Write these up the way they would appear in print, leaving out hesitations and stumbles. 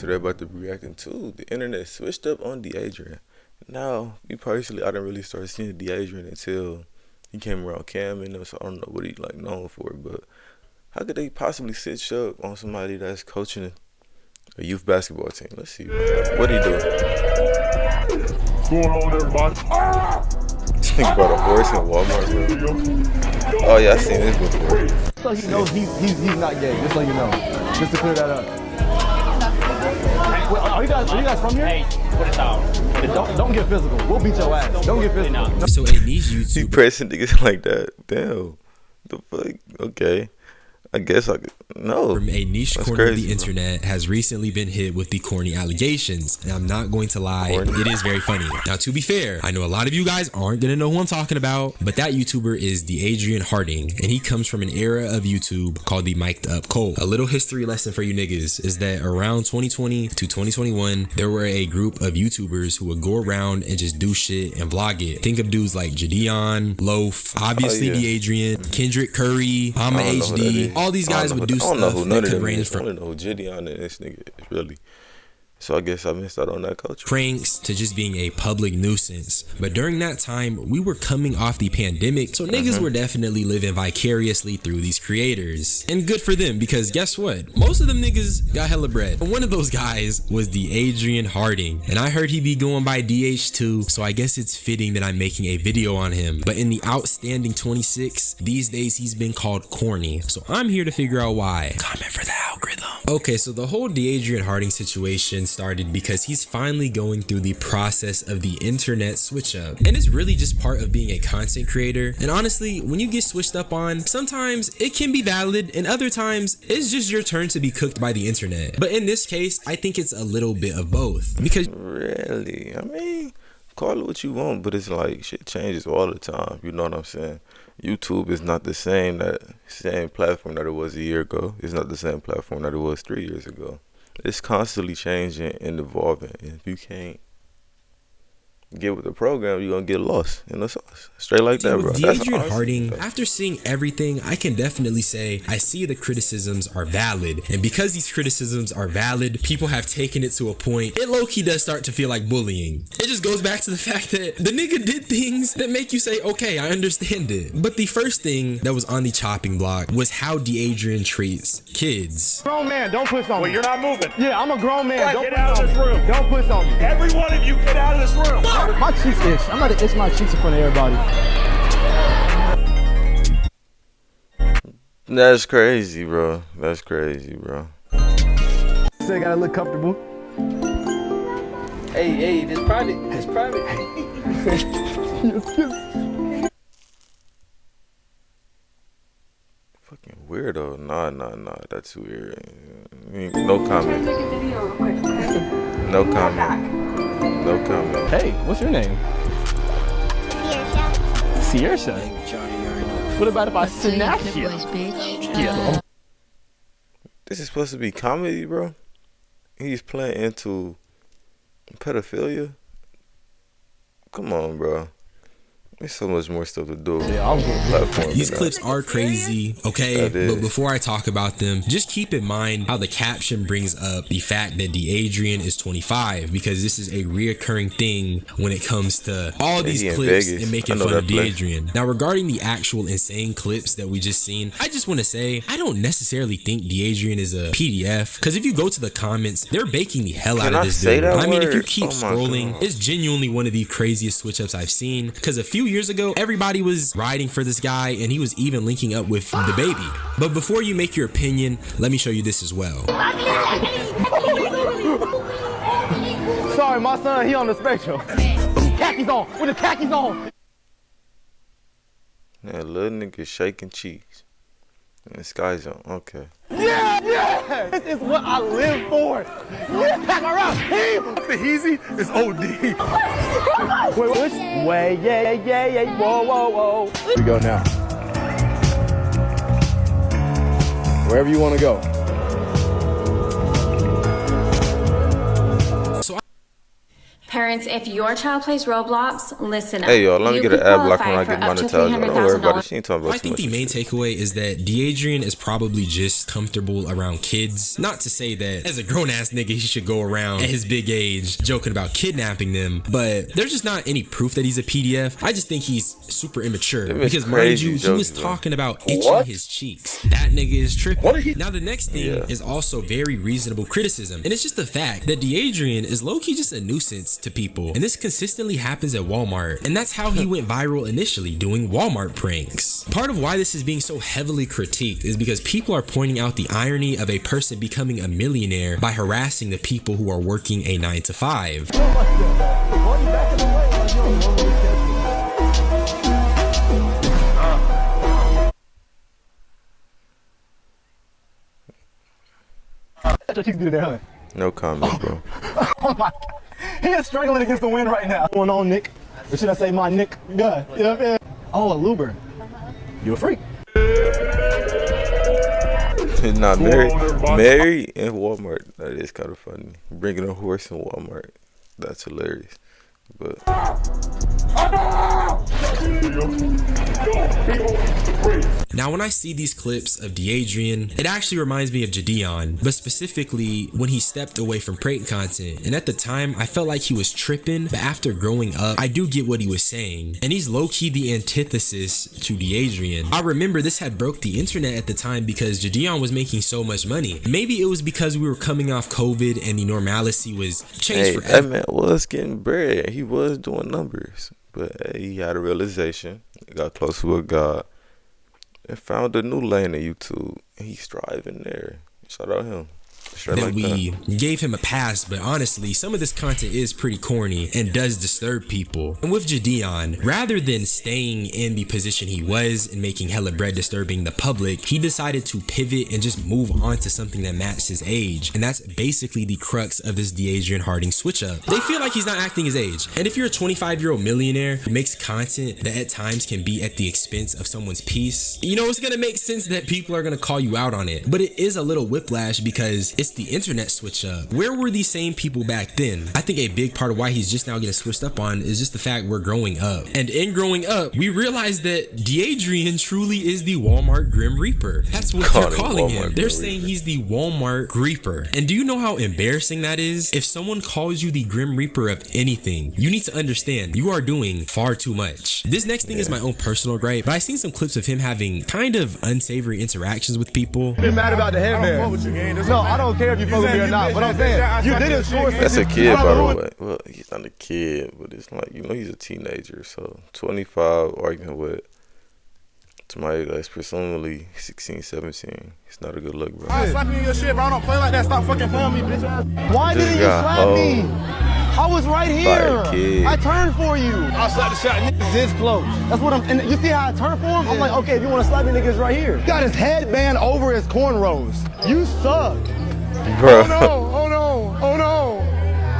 to they're about to be reacting to. The internet switched up on DeAdrian. Now, me personally, I didn't really start seeing DeAdrian until he came around Cam and so I don't know what he like known for, but how could they possibly switch up on somebody that's coaching a youth basketball team? Let's see. What he do? What's going on, everybody? This nigga brought a horse in Walmart, bro. Oh yeah, I seen this before. So he knows he's not gay, just so you know. Just to clear that up. Wait, are you guys from here? Hey, put it down. Don't get physical. We'll beat your ass. Don't get physical. So a niche He YouTuber pressing niggas like that. Damn. The fuck? Okay. I guess I could. No. from a niche That's corner of crazy, the bro. internet has recently been hit with the corny allegations. And I'm not going to lie, Corny? it is very funny. Now, to be fair, I know a lot of you guys aren't going to know who I'm talking about, but that YouTuber is DeAdrian Harding, and he comes from an era of YouTube called the Mic'd Up Cole. A little history lesson for you niggas is that around 2020 to 2021, there were a group of YouTubers who would go around and just do shit and vlog it. Think of dudes like Jadeon, Loaf, obviously Oh, yeah. DeAdrian, Kendrick Curry, Ama I don't know who that HD. is. All these I don't guys know would who do that- I don't know stuff who none that of could them range is. I from only know who Gideon and this nigga is really. So I guess I missed out on that culture. pranks to just being a public nuisance. But during that time, we were coming off the pandemic, so niggas were definitely living vicariously through these creators. And good for them, because guess what? Most of them niggas got hella bread. And one of those guys was DeAdrian Harding, and I heard he be going by DH2, so I guess it's fitting that I'm making a video on him. But in the outstanding 26, these days he's been called corny. So I'm here to figure out why. Comment for the algorithm. Okay, so the whole DeAdrian Harding situation started because he's finally going through the process of the internet switch up. And it's really just part of being a content creator. And honestly, when you get switched up on, sometimes it can be valid and other times it's just your turn to be cooked by the internet. But in this case, I think it's a little bit of both. Because Really? I mean, call it what you want, but it's like shit changes all the time. You know what I'm saying? YouTube is not the same platform that it was a year ago. It's not the same platform that it was 3 years ago. It's constantly changing and evolving. And if you can't get with the program, you're gonna get lost in the sauce. Straight like that, bro. with That's DeAdrian honestly Harding, though. after seeing everything, I can definitely say I see the criticisms are valid. And because these criticisms are valid, people have taken it to a point, it low-key does start to feel like bullying. It just goes back to the fact that the nigga did things that make you say, okay, I understand it. But the first thing that was on the chopping block was how DeAdrian treats kids. Grown man, don't push on me. Well, you're not moving. Yeah, I'm a grown man. Right, Don't get push out of on this me. room. Don't push on me. Every one of you, get out of this room. My cheeks itch. I'm about to itch my cheeks in front of everybody. That's crazy, bro. That's crazy, bro. Say gotta look comfortable. Hey, this private. Fucking weirdo. Nah. That's weird. No comment. No comment. No comment. Hey, what's your name? Sierra. What about if I snap you? Yeah. This is supposed to be comedy, bro. He's playing into pedophilia. Come on, bro. There's so much more stuff to do. Yeah, I'm good. Platform These than clips are crazy, okay? That is. But before I talk about them, just keep in mind how the caption brings up the fact that DeAdrian is 25, because this is a reoccurring thing when it comes to all these he in clips Vegas. and making I know fun of that place. DeAdrian. Now, regarding the actual insane clips that we just seen, I just want to say, I don't necessarily think DeAdrian is a PDF, because if you go to the comments, they're baking the hell out Can of I this say dude. that I mean, if you word? keep Oh my scrolling, God. it's genuinely one of the craziest switch-ups I've seen, because a few years ago, everybody was riding for this guy, and he was even linking up with the baby. But before you make your opinion, let me show you this as well. Sorry, my son, he on the spectrum. Khakis on, with the khakis on. That little nigga shaking cheeks. And the sky's on. Okay. Yeah! This is what I live for. Yeah, pack around. The easy is OD. Wait, which way? Yeah. Whoa. Here we go now. Wherever you want to go. So Parents, if your child plays Roblox, listen up. Hey, y'all, let me You get an could ad block qualify when I for get up to monetized. Don't worry about it. $300,000. She ain't talking about I too think much. the main takeaway is that D'Adrian is probably just comfortable around kids. Not to say that as a grown-ass nigga he should go around at his big age joking about kidnapping them, but there's just not any proof that he's a PDF. I just think he's super immature. Them is Because mind crazy you, he jokes, was bro. talking about itching his cheeks. That nigga is tripping. Now the next thing Yeah. is also very reasonable criticism, and it's just the fact that D'Adrian is low-key just a nuisance to people, and this consistently happens at Walmart, and that's how he went viral initially, doing Walmart pranks. Part of why this is being so heavily critiqued is because people are pointing out the irony of a person becoming a millionaire by harassing the people who are working a 9 to 5. That's what you do there, huh? No comment, bro. Oh my. He is struggling against the wind right now. What's going on, Nick? Or should I say my Nick guy? You know what I mean? Oh, a Luber. You a freak. Nah, Mary, on, everybody? Mary in Walmart. That is kind of funny. Bringing a horse in Walmart. That's hilarious. But Now, when I see these clips of D'Adrian, it actually reminds me of Jadeon, but specifically when he stepped away from prank content. And at the time, I felt like he was tripping, but after growing up, I do get what he was saying. And he's low-key the antithesis to D'Adrian. I remember this had broke the internet at the time because Jadeon was making so much money. Maybe it was because we were coming off COVID and the normalcy was changed hey, forever. that man was getting bread. He was doing numbers. But hey, he had a realization. He got closer with God. And found a new lane in YouTube. And he's thriving there. Shout out him. Straight That like we that. gave him a pass, but honestly, some of this content is pretty corny and does disturb people. And with Jadeon, rather than staying in the position he was and making hella bread disturbing the public, he decided to pivot and just move on to something that matched his age. And that's basically the crux of this D'Adrian Harding switch up. They feel like he's not acting his age. And if you're a 25-year-old millionaire who makes content that at times can be at the expense of someone's peace, you know, it's gonna make sense that people are gonna call you out on it. But it is a little whiplash because it's the internet switch up. Where were these same people back then? I think a big part of why he's just now getting switched up on is just the fact we're growing up. And in growing up, we realized that D'Adrian truly is the Walmart Grim Reaper. That's what Call they're him calling Walmart him. Grim They're saying he's the Walmart Reaper. And do you know how embarrassing that is? If someone calls you the Grim Reaper of anything, you need to understand you are doing far too much. This next thing is my own personal gripe, but I've seen some clips of him having kind of unsavory interactions with people. You're mad about the headband. No, I don't care if you fuck with me or not. But I'm saying, you did it short. That's a kid, by the way. Well, he's not a kid, but it's like, you know, he's a teenager. So 25 arguing with somebody that's presumably 16, 17. It's not a good look, bro. I slap you in your shit, bro. I don't play like that. Stop fucking playing me, bitch. Why This didn't you guy slap me? old. I was right By here. a kid. I turned for you. I slapped the shot. Niggas this close. That's what I'm. And you see how I turned for him? I'm like, okay, if you want to slap me, niggas right here. He got his headband over his cornrows. You suck. Bro. Oh no! Oh no! Oh no!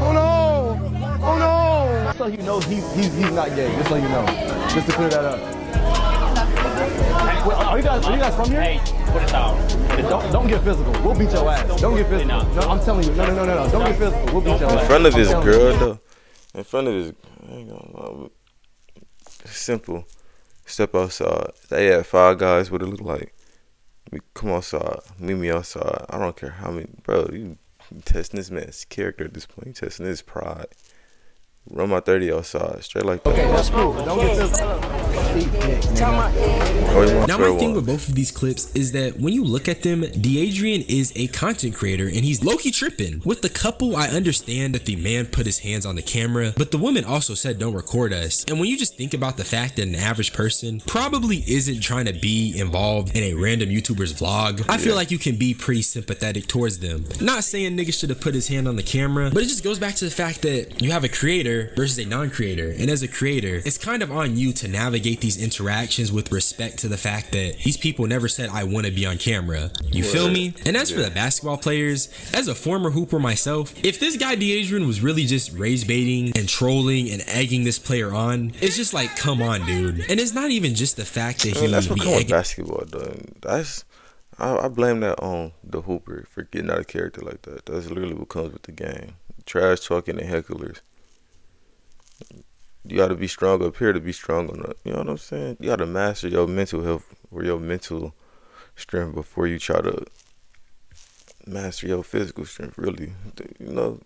Oh no! Oh no! So you know he's not gay. Just so you know. Just to clear that up. Wait, are you guys from here? Hey, what is out? Don't get physical. We'll beat your ass. Don't get physical. No, I'm telling you. No. Don't get physical. We'll beat your ass. In front of his I'm telling girl, you. though. In front of his, I ain't gonna lie. Simple. Step outside. They had 5 guys. What it look like? Come outside. Meet me outside. I don't care how many. Bro, you testing this man's character at this point. You testing his pride. Run my 30 outside. Straight like that. Okay, that's cool. Don't get physical. Oh, you want Now fair my thing one. with both of these clips is that when you look at them, D'Adrian is a content creator and he's low-key tripping. With the couple, I understand that the man put his hands on the camera, but the woman also said don't record us. And when you just think about the fact that an average person probably isn't trying to be involved in a random YouTuber's vlog, I feel like you can be pretty sympathetic towards them. Not saying niggas should have put his hand on the camera, but it just goes back to the fact that you have a creator versus a non-creator. And as a creator, it's kind of on you to navigate these interactions with respect to the fact that these people never said I want to be on camera. You feel me? And as for the basketball players, as a former hooper myself, if this guy D'Adrian was really just rage baiting and trolling and egging this player on, it's just like, come on, dude. And it's not even just the fact that I mean, that's he what be come with egging. basketball, though. I blame that on the hooper for getting out of character like that. That's literally what comes with the game. Trash talking and hecklers. You gotta be strong up here to be strong on the, you know what I'm saying? You gotta master your mental health or your mental strength before you try to master your physical strength, really. You know,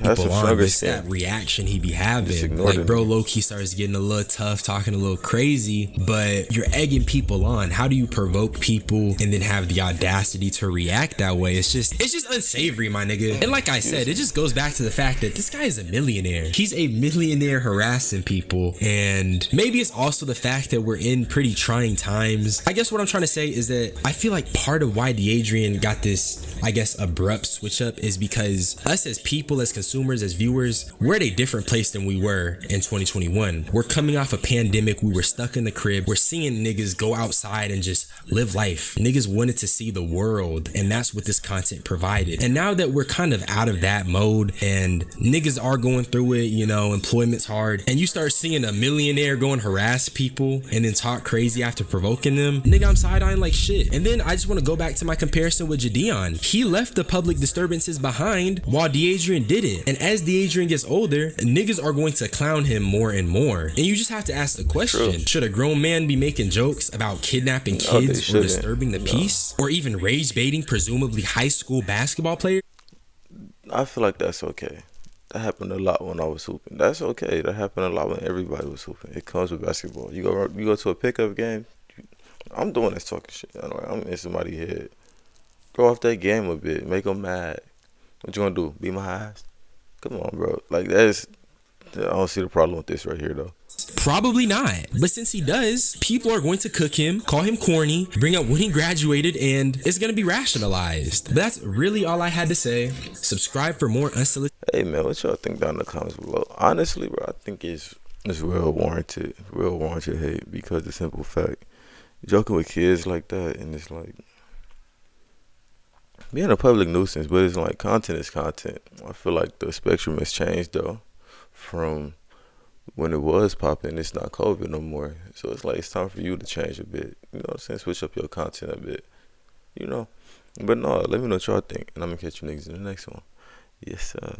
have some People on, stronger but it's skin. that reaction he be Just having. ignore Like, them. bro, low-key starts getting a little tough, talking a little crazy, but you're egging people on. How do you provoke people and then have the audacity to react that way? It's just unsavory, my nigga. And like I said, it just goes back to the fact that this guy is a millionaire. He's a millionaire harassing people, and maybe it's also the fact that we're in pretty trying times. I guess what I'm trying to say is that I feel like part of why DeAdrian got this, I guess, abrupt switch up is because us as people, as consumers, as viewers, we're at a different place than we were in 2021. We're coming off a pandemic. We were stuck in the crib. We're seeing niggas go outside and just live life. Niggas wanted to see the world, and that's what this content provided. And now that we're kind of out of that mode and niggas are going through it, you know, employment's hard, and you start seeing a millionaire go and harass people and then talk crazy after provoking them, nigga, I'm side-eyeing like shit. And then I just want to go back to my comparison with Jadeon. He left the public disturbances behind while DeAdrian did it. And as DeAdrian gets older, niggas are going to clown him more and more. And you just have to ask the question, True. should a grown man be making jokes about kidnapping No, they kids or shouldn't. disturbing the No. peace? Or even rage baiting presumably high school basketball players? I feel like that's okay. That happened a lot when I was hooping. That's okay. That happened a lot when everybody was hooping. It comes with basketball. You go to a pickup game. I'm doing this talking shit. I'm in somebody's head. Throw off that game a bit. Make them mad. What you gonna do? Beat my ass? Come on, bro. Like, I don't see the problem with this right here, though. Probably not. But since he does, people are going to cook him, call him corny, bring up when he graduated, and it's going to be rationalized. But that's really all I had to say. Subscribe for more unsolicited. Hey, man, what y'all think down in the comments below? Honestly, bro, I think it's well warranted. Real warranted hate because the simple fact, joking with kids like that, and it's like being a public nuisance, but it's like content is content. I feel like the spectrum has changed, though, from when it was popping. It's not COVID no more. So it's like it's time for you to change a bit. You know what I'm saying? Switch up your content a bit. You know? But no, let me know what y'all think. And I'm going to catch you niggas in the next one. Yes, sir.